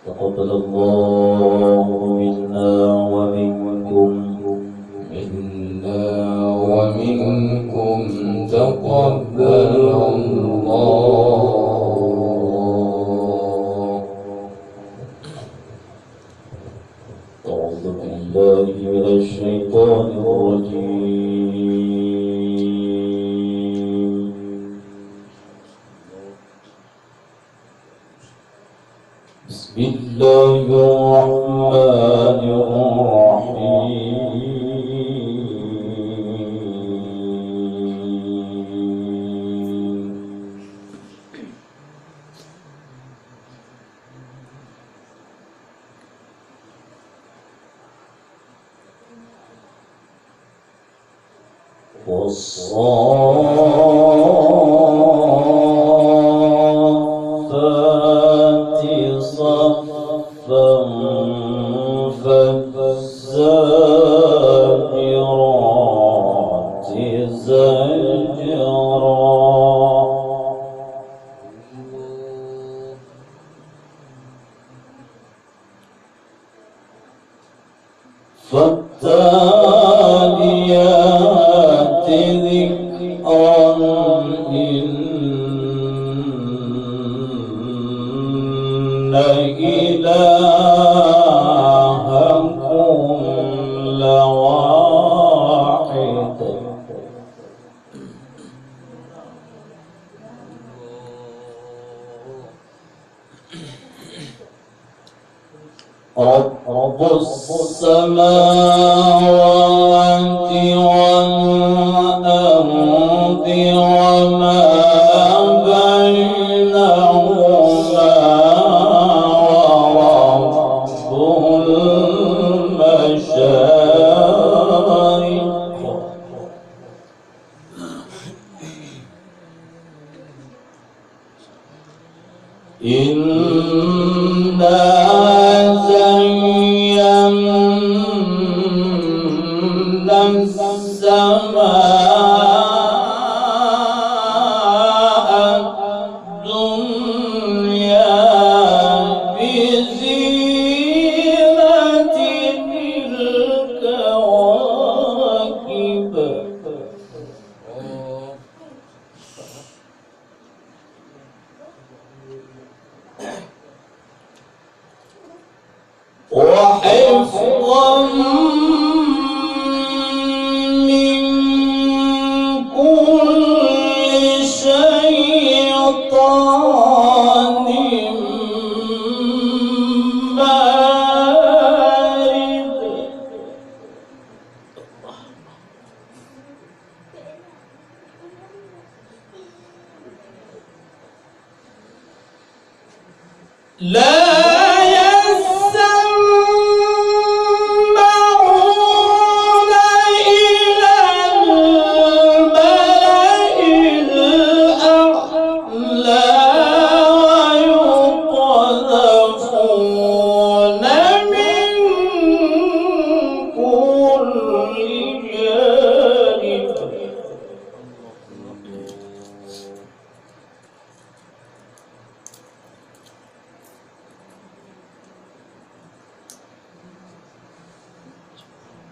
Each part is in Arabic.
تقبل الله منا ومنكم تقبل الله. أعوذ بالله من الشيطان الرجيم. بسم الله الرحمن الرحيم. والصافات صفا فالزاجرات زجرا فالتاليات ذكرا إن إلهكم لواحد. رب السماوات والأرض وما بينهما ورب المشارق. إنا زينا السماء الدنيا بزينة الكواكب. وحفظا من كل شيطان مارد. لا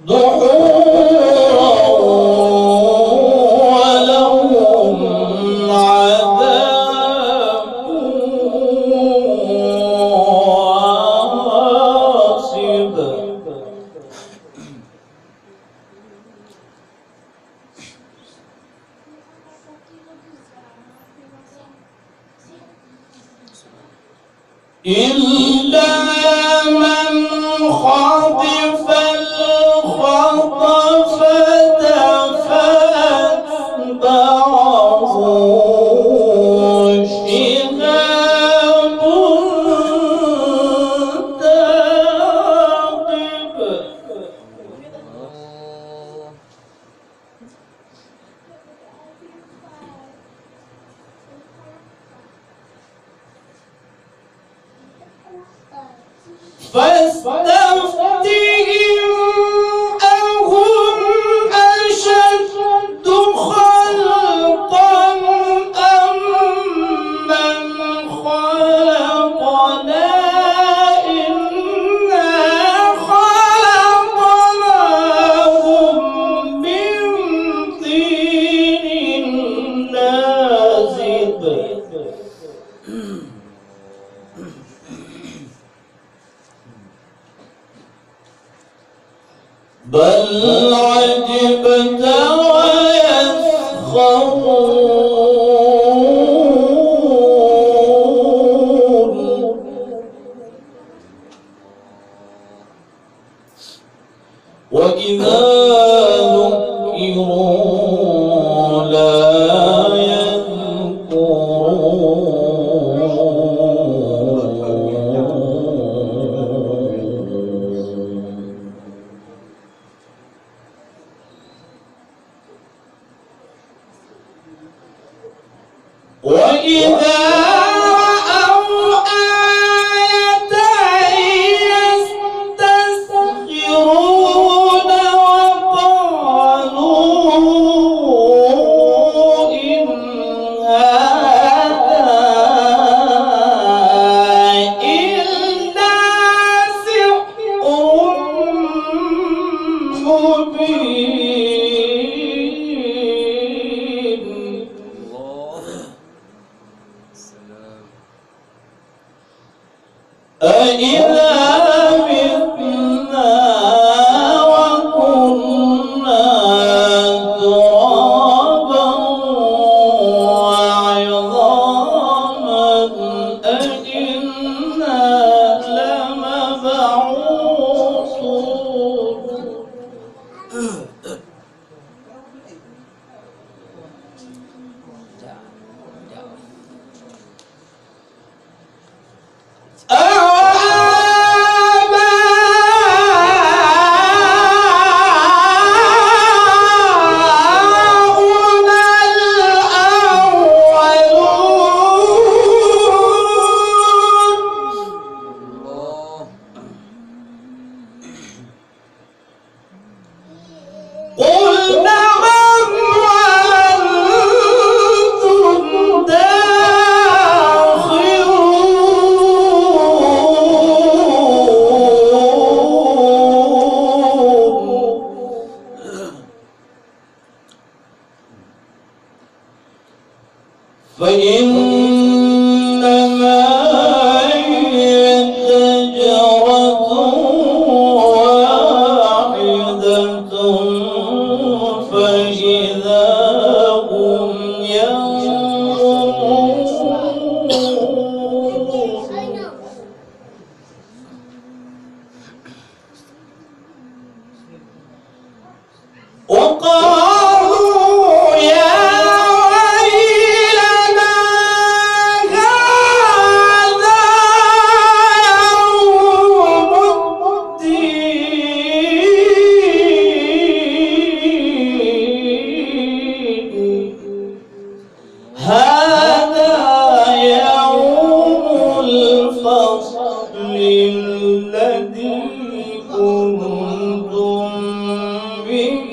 دحورا ولهم عذاب واصب. إلا من خطف الخطفة فأتبعه شهاب ثاقب. فاستفتهم أهم أشد خلقا أم وإذا ذكروا لا يذكرون وإذا رأوا آية يستسخرون وقالوا إن هذا إلا سحر مبين. أإذا متنا وكنا ترابا وعظاما أإنا لمبعوثون. قل نعم وأنتم داخرون. فإنما هي شجرة واحدة فإذا هم ينظرون. وقالوا يا ويلنا هذا يوم الدين. هذا يوم الفصل الذي كنتم به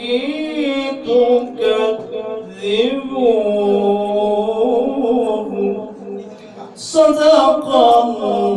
تكذبون. صدق الله.